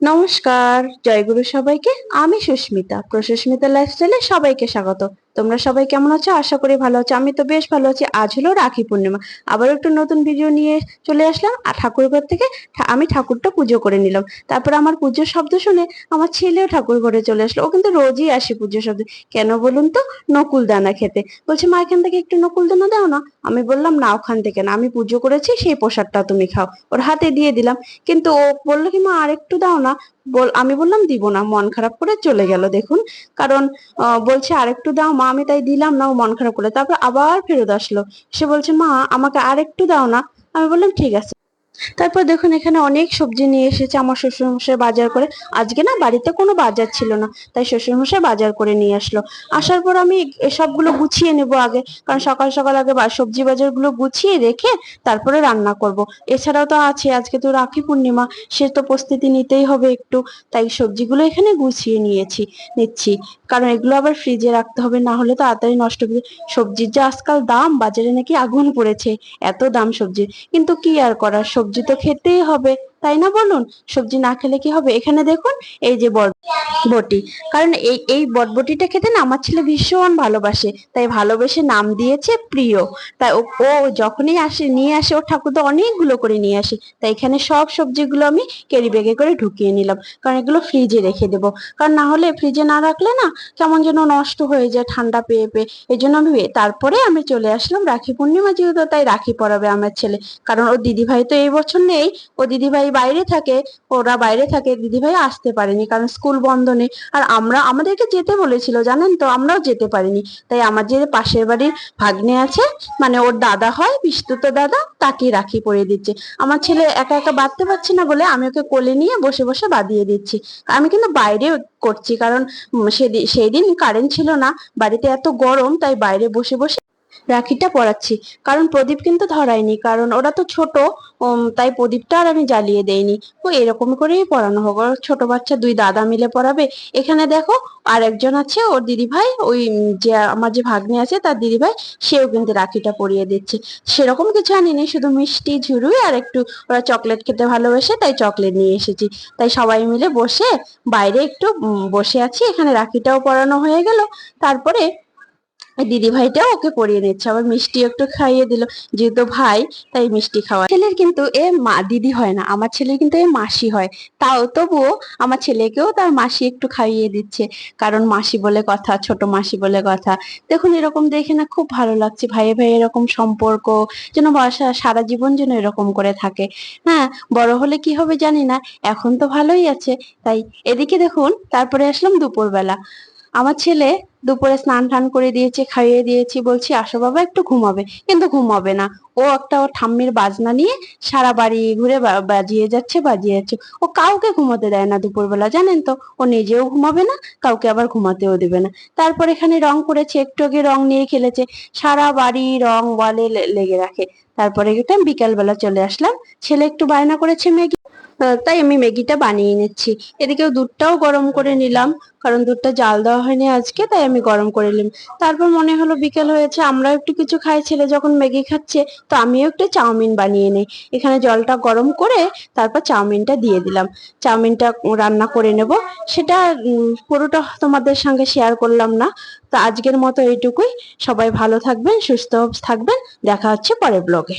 নমস্কার, জয়গুরু সবাইকে। আমি সুস্মিতা, প্রসস্মিতা লাইফস্টাইলে সবাইকে স্বাগত। তোমরা সবাই কেমন আছো? আশা করি ভালো আছো। আমি তো বেশ ভালো আছি। আজ হলো রাখি পূর্ণিমা। আবার একটু নতুন ভিডিও নিয়ে চলে আসলাম। আর ঠাকুর ঘর থেকে আমি ঠাকুরটা পুজো করে নিলাম। তারপর আমার পুজোর শব্দ শুনে আমার ছেলেও ঠাকুর ঘরে চলে আসলো। ও কিন্তু রোজই আসে পুজোর শব্দ। কেন বলুন তো? নকুল দানা খেতে। বলছে, মা এখান থেকে একটু নকুল দানা দাও না। আমি বললাম, না, ওখান থেকে না, আমি পুজো করেছি, সেই প্রসাদটা তুমি খাও। ওর হাতে দিয়ে দিলাম। কিন্তু ও বললো কি, মা আর একটু দাও না। আমি বললাম দিব না, মন খারাপ করে চলে গেল। দেখুন, কারণ বলছে আরেকটু দাও মা, আমি তাই দিলাম না, ও মন খারাপ করে তারপর আবার ফেরত আসলো। সে বলছে, মা আমাকে আরেকটু দাও না। আমি বললাম ঠিক আছে। তারপর দেখুন, এখানে অনেক সবজি নিয়ে এসেছে আমার শ্বশুরমশাই বাজার করে। আজকে না বাড়িতে কোনো বাজার ছিল না, তাই শ্বশুরমশাই বাজার করে নিয়ে আসলো। আসার পর আমি সবগুলো গুছিয়ে নেব আগে, কারণ সকাল সকাল আগে সবজি বাজার গুলো গুছিয়ে রেখে তারপরে রান্না করব। এছাড়াও তো আছে, আজকে তো রাখি পূর্ণিমা, সে তো প্রস্তুতি নিতেই হবে একটু। তাই সবজিগুলো এখানে গুছিয়ে নিচ্ছি, কারণ এগুলো আবার ফ্রিজে রাখতে হবে, না হলে তাড়াতাড়ি নষ্ট হবে। সবজির যে আজকাল দাম, বাজারে নাকি আগুন পড়েছে, এত দাম সবজির। কিন্তু কি আর করার, সবজি তো খেতেই হবে, তাই না বলুন? সবজি না খেলে কি হবে? এখানে দেখুন, এই যে বটবটি, কারণ এই এই বটবটিটা খেতে না আমার ছেলে ভীষণ ভালোবাসে, তাই ভালোবেসে নাম দিয়েছে প্রিয়। তাই ও যখনই আসে নিয়ে আসে, ওর ঠাকুর তো অনেকগুলো করে নিয়ে আসে। তাই এখানে সব সবজিগুলো আমি ক্যারি ব্যাগে করে ঢুকিয়ে নিলাম, কারণ এগুলো ফ্রিজে রেখে দেবো। কারণ না হলে ফ্রিজে না রাখলে না কেমন যেন নষ্ট হয়ে যায় ঠান্ডা পেয়ে পেয়ে। এই জন্য তারপরে আমি চলে আসলাম, রাখি পূর্ণিমা যেহেতু, তাই রাখি পরাবে আমার ছেলে। কারণ ওর দিদিভাই তো এই বছর নেই, ও দিদিভাই বাইরে থাকে। ওরা বাইরে থাকে, দিদিভাই আসতে পারেনি কারণ স্কুল বন্ধ নেই। আর আমাদেরকে যেতে বলেছিল, জানেন তো, আমরাও যেতে পারিনি। তাই আমার যে পাশের বাড়ির ভাগ্নে আছে, মানে ওর দাদা হয়, বিস্তুত দাদা, তাকে রাখি পরিয়ে দিচ্ছে। আমার ছেলে একা একা বাঁধতে পারছে না বলে আমি ওকে কোলে নিয়ে বসে বসে বাঁধিয়ে দিচ্ছি। আমি কিন্তু বাইরে করছি, কারণ সেই দিন কারেন্ট ছিল না, বাড়িতে এত গরম, তাই বাইরে বসে বসে রাখিটা পরাচ্ছি। কারণ প্রদীপ কিন্তু ধরায়নি, কারণ ওরা তো ছোট, তাই প্রদীপটা আর আমি জ্বালিয়ে দেইনি। ও এরকম করেই পড়ানো হোক, ওর ছোট বাচ্চা, দুই দাদা মিলে পড়াবে। এখানে দেখো, আর একজন আছে ওর দিদি ভাই, ওই যে আমার যে ভাগ্নে আছে তার দিদি ভাই, সেও কিন্তু রাখিটা পরিয়ে দিচ্ছে। সেরকম কিছু আনিনি, শুধু মিষ্টি ঝুড়ি আর একটু, ওরা চকলেট খেতে ভালোবাসে তাই চকলেট নিয়ে এসেছি। তাই সবাই মিলে বসে বাইরে একটু বসে আছি। এখানে রাখিটাও পরানো হয়ে গেল। তারপরে দিদি ভাইটাও ওকে পরিয়ে নিচ্ছে, আবার মিষ্টি একটু খাইয়ে দিল, যেহেতু ভাই তাই মিষ্টি খাওয়া। ছেলের কিন্তু এ মা দিদি হয় না, আমার ছেলের কিন্তু এ মাসি হয়। তাও তবুও আমার ছেলেকেও তার মাসি একটু খাইয়ে দিচ্ছে, কারণ মাসি বলে কথা, ছোট মাসি বলে কথা। দেখুন, এরকম দেখে না খুব ভালো লাগছে, ভাইয়ে ভাই এরকম সম্পর্ক যেন সারা জীবন যেন এরকম করে থাকে। হ্যাঁ, বড় হলে কি হবে জানি না, এখন তো ভালোই আছে। তাই এদিকে দেখুন, তারপরে আসলাম দুপুরবেলা। আমার ছেলে দুপুরে স্নান টান করে দিয়েছে, খাইয়ে দিয়েছি, বলছি আসো বাবা একটু ঘুমাবে, কিন্তু ঘুমাবে না। ও একটা ওর ঠাম্মির বাজনা নিয়ে সারা বাড়ি ঘুরে বাজিয়ে যাচ্ছে। ও কাউকে ঘুমাতে দেয় না দুপুরবেলা, জানেন তো। ও নিজেও ঘুমাবে না, কাউকে আবার ঘুমাতেও দেবে না। তারপর এখানে রং করেছে, একটু আগে রং নিয়ে খেলেছে, সারা বাড়ি রং ওয়ালে লেগে রাখে। তারপরে এটা বিকাল বেলা চলে আসলাম, ছেলে একটু বায়না করেছে ম্যাগি, তাই আমি ম্যাগিটা বানিয়ে নিচ্ছি। এদিকেও দুধটাও গরম করে নিলাম, কারণ দুধটা জাল দেওয়া হয়নি আজকে, তাই আমি গরম করে নিলাম। তারপর মনে হলো বিকেল হয়েছে, আমরাও একটু কিছু খাই, ছেলে যখন ম্যাগি খাচ্ছে, তো আমিও একটু চাউমিন বানিয়ে নেই। এখানে জলটা গরম করে তারপর চাউমিনটা দিয়ে দিলাম। চাউমিনটা রান্না করে নেব, সেটা পুরোটা তোমাদের সঙ্গে শেয়ার করলাম না। তো আজকের মতো এইটুকুই। সবাই ভালো থাকবেন, সুস্থ থাকবেন, দেখা হচ্ছে পরের ব্লগে।